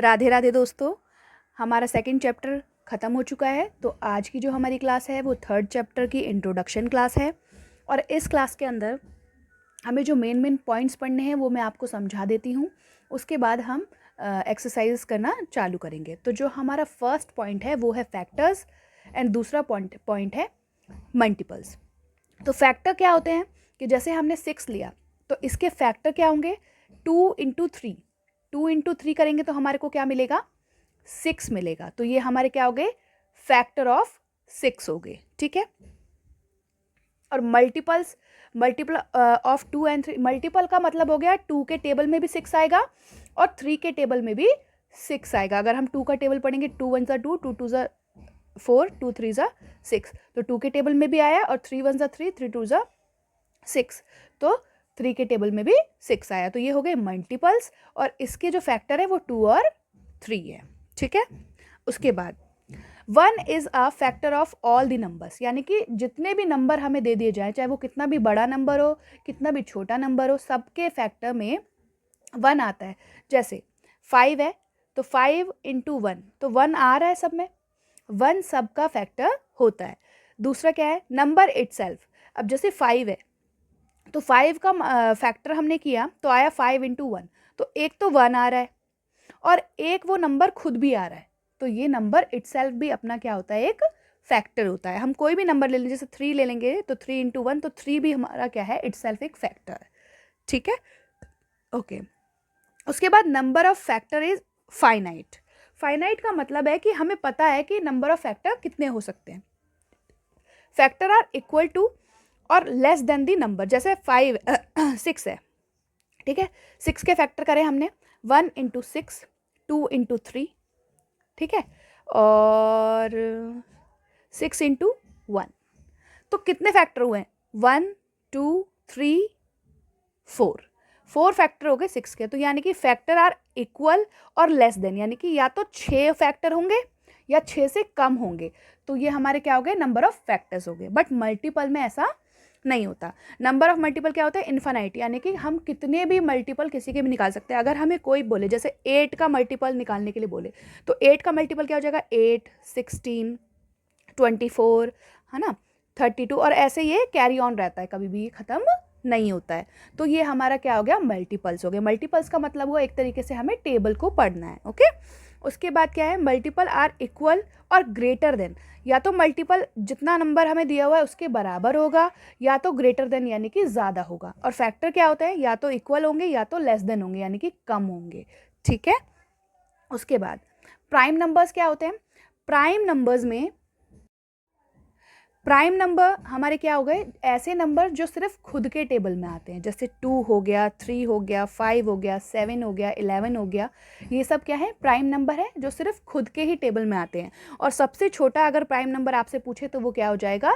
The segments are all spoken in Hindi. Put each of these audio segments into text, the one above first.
राधे राधे दोस्तों, हमारा सेकंड चैप्टर ख़त्म हो चुका है। तो आज की जो हमारी क्लास है वो थर्ड चैप्टर की इंट्रोडक्शन क्लास है। और इस क्लास के अंदर हमें जो मेन पॉइंट्स पढ़ने हैं वो मैं आपको समझा देती हूँ। उसके बाद हम एक्सरसाइज करना चालू करेंगे। तो जो हमारा फर्स्ट पॉइंट है वो है फैक्टर्स एंड दूसरा पॉइंट है मल्टीपल्स। तो फैक्टर क्या होते हैं कि जैसे हमने 6 लिया तो इसके फैक्टर क्या होंगे, 2 × 3। 2 × 3 करेंगे तो हमारे को क्या मिलेगा, 6 मिलेगा। तो ये हमारे क्या हो गए, फैक्टर ऑफ 6 हो गए। ठीक है। और मल्टीपल ऑफ 2 एंड 3, मल्टीपल का मतलब हो गया 2 के टेबल में भी 6 आएगा और 3 के टेबल में भी 6 आएगा। अगर हम 2 का टेबल पढ़ेंगे, 2 × 1 = 2, 2 × 2 = 4, 2 × 3 = 6, तो 2 के टेबल में भी आया, और 3 × 1 = 3, 3 × 2 = 6, तो 3 के टेबल में भी 6 आया। तो ये हो गए मल्टीपल्स, और इसके जो फैक्टर है वो 2 और 3 है। ठीक है। उसके बाद 1 is a factor of all the numbers, यानी कि जितने भी नंबर हमें दे दिए जाए, चाहे वो कितना भी बड़ा नंबर हो, कितना भी छोटा नंबर हो, सबके फैक्टर में 1 आता है। जैसे 5 है तो 5 × 1, तो 1 आ रहा है सब में, 1 सबका फैक्टर होता है। दूसरा क्या है, नंबर इटसेल्फ। अब जैसे 5 है तो 5 का फैक्टर हमने किया तो आया 5 × 1, तो एक तो 1 आ रहा है और एक वो नंबर खुद भी आ रहा है। तो ये नंबर इटसेल्फ भी अपना क्या होता है, एक फैक्टर होता है। हम कोई भी नंबर ले लेंगे, जैसे 3 ले लेंगे तो 3 × 1, तो 3 भी हमारा क्या है, इटसेल्फ एक फैक्टर है। ठीक है। ओके। उसके बाद number of factor is finite. Finite का मतलब है कि हमें पता है कि नंबर ऑफ फैक्टर कितने हो सकते हैं। फैक्टर आर इक्वल टू और लेस देन दी नंबर। जैसे 6 है, ठीक है, 6 के फैक्टर करें हमने, 1 × 6, 2 × 3, ठीक है, और 6 × 1, तो कितने फैक्टर हुए, 1 2 3 4 फैक्टर हो गए 6 के। तो यानी कि फैक्टर आर इक्वल और लेस देन, यानी कि या तो 6 फैक्टर होंगे या 6 से कम होंगे। तो ये हमारे क्या हो गए, नंबर ऑफ फैक्टर्स हो गए। बट मल्टीपल में ऐसा नहीं होता। नंबर ऑफ मल्टीपल क्या होता है, इन्फिनाइट, यानी कि हम कितने भी मल्टीपल किसी के भी निकाल सकते हैं। अगर हमें कोई बोले, जैसे 8 का मल्टीपल निकालने के लिए बोले, तो 8 का मल्टीपल क्या हो जाएगा, 8 16 24, है ना, 32, और ऐसे ये कैरी ऑन रहता है, कभी भी ख़त्म नहीं होता है। तो ये हमारा क्या हो गया, मल्टीपल्स हो गए। मल्टीपल्स का मतलब हुआ एक तरीके से हमें टेबल को पढ़ना है। ओके। उसके बाद क्या है, मल्टीपल आर इक्वल और ग्रेटर देन। या तो मल्टीपल जितना नंबर हमें दिया हुआ है उसके बराबर होगा, या तो ग्रेटर देन यानी कि ज़्यादा होगा। और फैक्टर क्या होता है, या तो इक्वल होंगे या तो लेस देन होंगे, यानी कि कम होंगे। ठीक है। उसके बाद प्राइम नंबर्स क्या होते हैं। प्राइम नंबर हमारे क्या हो गए, ऐसे नंबर जो सिर्फ खुद के टेबल में आते हैं। जैसे 2 हो गया, 3 हो गया, 5 हो गया, 7 हो गया, 11 हो गया। ये सब क्या है, प्राइम नंबर है जो सिर्फ खुद के ही टेबल में आते हैं। और सबसे छोटा अगर प्राइम नंबर आपसे पूछे तो वो क्या हो जाएगा,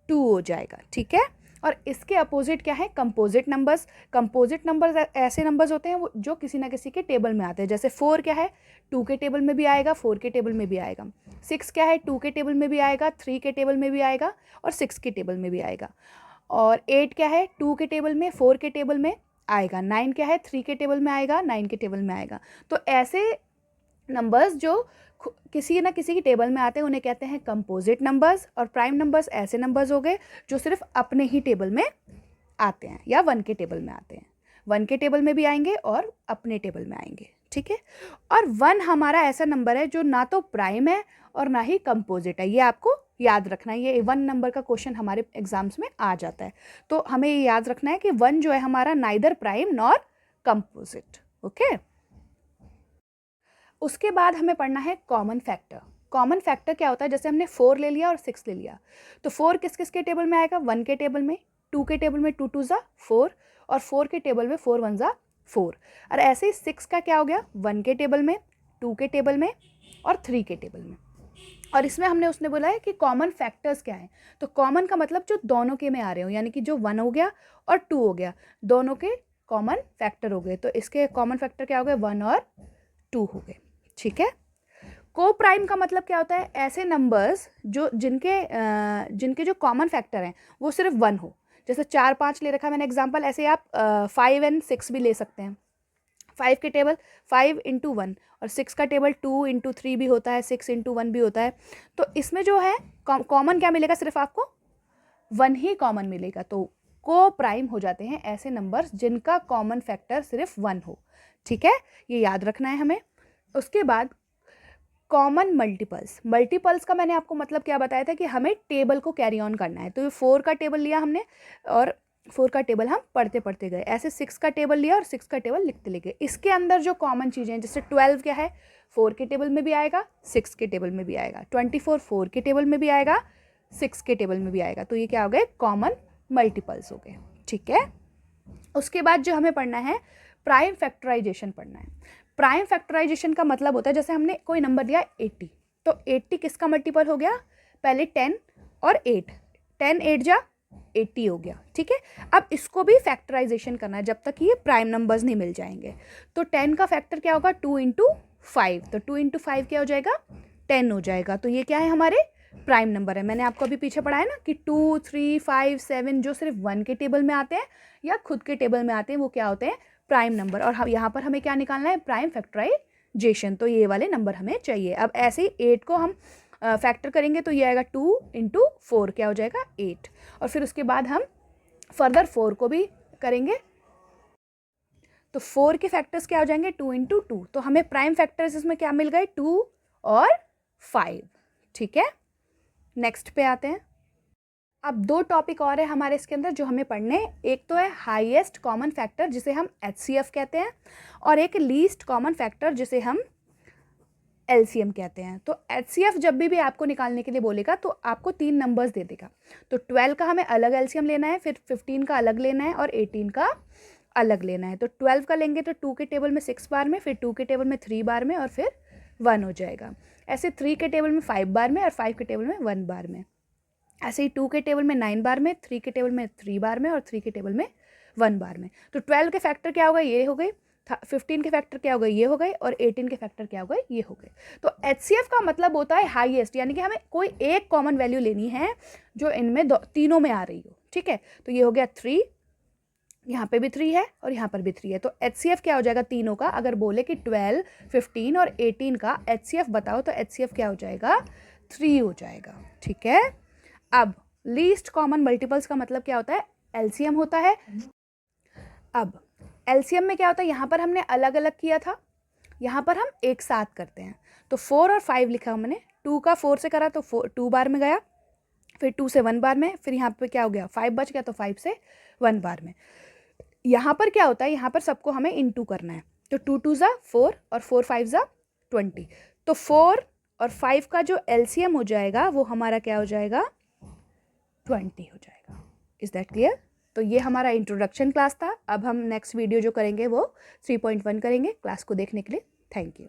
2 हो जाएगा। ठीक है। और इसके अपोजिट क्या है, कंपोजिट नंबर्स। कंपोजिट नंबर्स ऐसे नंबर्स होते हैं वो जो किसी ना किसी के टेबल में आते हैं। जैसे 4 क्या है, 2 के टेबल में भी आएगा, 4 के टेबल में भी आएगा। 6 क्या है, 2 के टेबल में भी आएगा, 3 के टेबल में भी आएगा, और 6 के टेबल में भी आएगा। और 8 क्या है, 2 के टेबल में, 4 के टेबल में आएगा। 9 क्या है, 3 के टेबल में आएगा, 9 के टेबल में आएगा। तो ऐसे नंबर्स जो किसी ना किसी की टेबल में आते हैं उन्हें कहते हैं कंपोजिट नंबर्स। और प्राइम नंबर्स ऐसे नंबर्स हो गए जो सिर्फ अपने ही टेबल में आते हैं या 1 के टेबल में आते हैं। 1 के टेबल में भी आएंगे और अपने टेबल में आएंगे। ठीक है। और 1 हमारा ऐसा नंबर है जो ना तो प्राइम है और ना ही कंपोजिट है। ये आपको याद रखना है। ये 1 नंबर का क्वेश्चन हमारे एग्जाम्स में आ जाता है। तो हमें ये याद रखना है कि 1 जो है हमारा neither prime nor composite. Okay. उसके बाद हमें पढ़ना है कॉमन फैक्टर। कॉमन फैक्टर क्या होता है, जैसे हमने 4 ले लिया और 6 ले लिया, तो 4 किस किस के टेबल में आएगा, 1 के टेबल में, 2 के टेबल में 2 2 ज़ा 4, और 4 के टेबल में 4 1 ज़ा 4। और ऐसे ही 6 का क्या हो गया, 1 के टेबल में, 2 के टेबल में, और 3 के टेबल में। और इसमें उसने बोला है कि कॉमन फैक्टर्स क्या हैं। तो कॉमन का मतलब जो दोनों के में आ रहे हो, यानी कि जो 1 हो गया और 2 हो गया, दोनों के कॉमन फैक्टर हो गए। तो इसके कॉमन फैक्टर क्या हो गए, 1 और 2 हो गए। ठीक है। को प्राइम का मतलब क्या होता है, ऐसे नंबर्स जो जिनके जो कॉमन फैक्टर हैं वो सिर्फ 1 हो। जैसे 4 5 ले रखा है मैंने एग्जांपल, ऐसे आप 5 और 6 भी ले सकते हैं। 5 के टेबल 5 इंटू 1 और 6 का टेबल 2 इंटू 3 भी होता है, 6 इंटू 1 भी होता है। तो इसमें जो है कॉमन क्या मिलेगा, सिर्फ आपको 1 ही कॉमन मिलेगा। तो को प्राइम हो जाते हैं ऐसे नंबर्स जिनका कॉमन फैक्टर सिर्फ 1 हो, ठीक है, ये याद रखना है हमें। उसके बाद कॉमन मल्टीपल्स, मल्टीपल्स का मैंने आपको मतलब क्या बताया था कि हमें टेबल को कैरी ऑन करना है। तो ये 4 का टेबल लिया हमने और 4 का टेबल हम पढ़ते पढ़ते गए, ऐसे 6 का टेबल लिया और 6 का टेबल लिखते ले गए। इसके अंदर जो कॉमन चीज़ें हैं, जैसे 12 क्या है, 4 के टेबल में भी आएगा, 6 के टेबल में भी आएगा, 24 4 के टेबल में भी आएगा, 6 के टेबल में भी आएगा। तो ये क्या हो गए, कॉमन मल्टीपल्स हो गए, ठीक है। उसके बाद जो हमें पढ़ना है प्राइम फैक्टराइजेशन पढ़ना है। प्राइम फैक्टराइजेशन का मतलब होता है, जैसे हमने कोई नंबर दिया 80, तो 80 किसका मल्टीपल हो गया, पहले 10 और 8, 10 8 जा 80 हो गया, ठीक है। अब इसको भी फैक्टराइजेशन करना है जब तक ये प्राइम नंबर्स नहीं मिल जाएंगे। तो 10 का फैक्टर क्या होगा, 2 इंटू 5, तो 2 इंटू 5 क्या हो जाएगा, 10 हो जाएगा। तो ये क्या है, हमारे प्राइम नंबर है। मैंने आपको अभी पीछे पढ़ाया ना कि 2 3 5 7 जो सिर्फ 1 के टेबल में आते हैं या खुद के टेबल में आते हैं, वो क्या होते हैं, प्राइम नंबर। और हम यहाँ पर हमें क्या निकालना है, प्राइम फैक्टराइजेशन। तो ये वाले नंबर हमें चाहिए। अब ऐसे ही 8 को हम फैक्टर करेंगे तो ये आएगा 2 इंटू 4 क्या हो जाएगा, 8। और फिर उसके बाद हम फर्दर 4 को भी करेंगे, तो 4 के फैक्टर्स क्या हो जाएंगे, 2 इंटू 2। तो हमें प्राइम फैक्टर्स इसमें क्या मिल गए, 2 और 5, ठीक है। नेक्स्ट पे आते हैं। अब 2 टॉपिक और है हमारे इसके अंदर जो हमें पढ़ने। एक तो है हाईएस्ट कॉमन फैक्टर जिसे हम HCF कहते हैं, और एक लीस्ट कॉमन फैक्टर जिसे हम LCM कहते हैं। तो HCF जब भी आपको निकालने के लिए बोलेगा तो आपको 3 नंबर्स दे देगा। तो 12 का हमें अलग LCM लेना है, फिर 15 का अलग लेना है और 18 का अलग लेना है। तो 12 का लेंगे तो 2 के टेबल में 6 बार में, फिर 2 के टेबल में 3 बार में और फिर 1 हो जाएगा। ऐसे 3 के टेबल में 5 बार में और 5 के टेबल में 1 बार में। ऐसे ही 2 के टेबल में 9 बार में, 3 के टेबल में 3 बार में और 3 के टेबल में 1 बार में। तो 12 के फैक्टर क्या होगा, ये हो गए, 15 के फैक्टर क्या हो गए, ये हो गए, और 18 के फैक्टर क्या हो गए, ये हो गए। तो HCF का मतलब होता है हाईएस्ट, यानी कि हमें कोई एक कॉमन वैल्यू लेनी है जो इनमें तीनों में आ रही हो, ठीक है। तो ये हो गया 3, यहाँ पे भी 3 है और यहाँ पर भी 3 है। तो HCF क्या हो जाएगा तीनों का, अगर बोले कि 12 15 और 18 का HCF बताओ तो HCF क्या हो जाएगा, 3 हो जाएगा, ठीक है। अब लीस्ट कॉमन मल्टीपल्स का मतलब क्या होता है, LCM होता है। अब LCM में क्या होता है, यहाँ पर हमने अलग अलग किया था, यहाँ पर हम एक साथ करते हैं। तो 4 और 5 लिखा हमने, 2 का 4 से करा तो 2 बार में गया, फिर 2 से 1 बार में, फिर यहाँ पे क्या हो गया 5 बच गया तो 5 से 1 बार में। यहाँ पर क्या होता है, यहाँ पर सबको हमें इनटू करना है। तो 2 2 ज़ा 4 और 4 5 ज़ा 20। तो 4 और 5 का जो LCM हो जाएगा वो हमारा क्या हो जाएगा, 20 हो जाएगा। Is that clear. तो ये हमारा इंट्रोडक्शन क्लास था। अब हम नेक्स्ट वीडियो जो करेंगे वो 3.1 करेंगे। क्लास को देखने के लिए थैंक यू।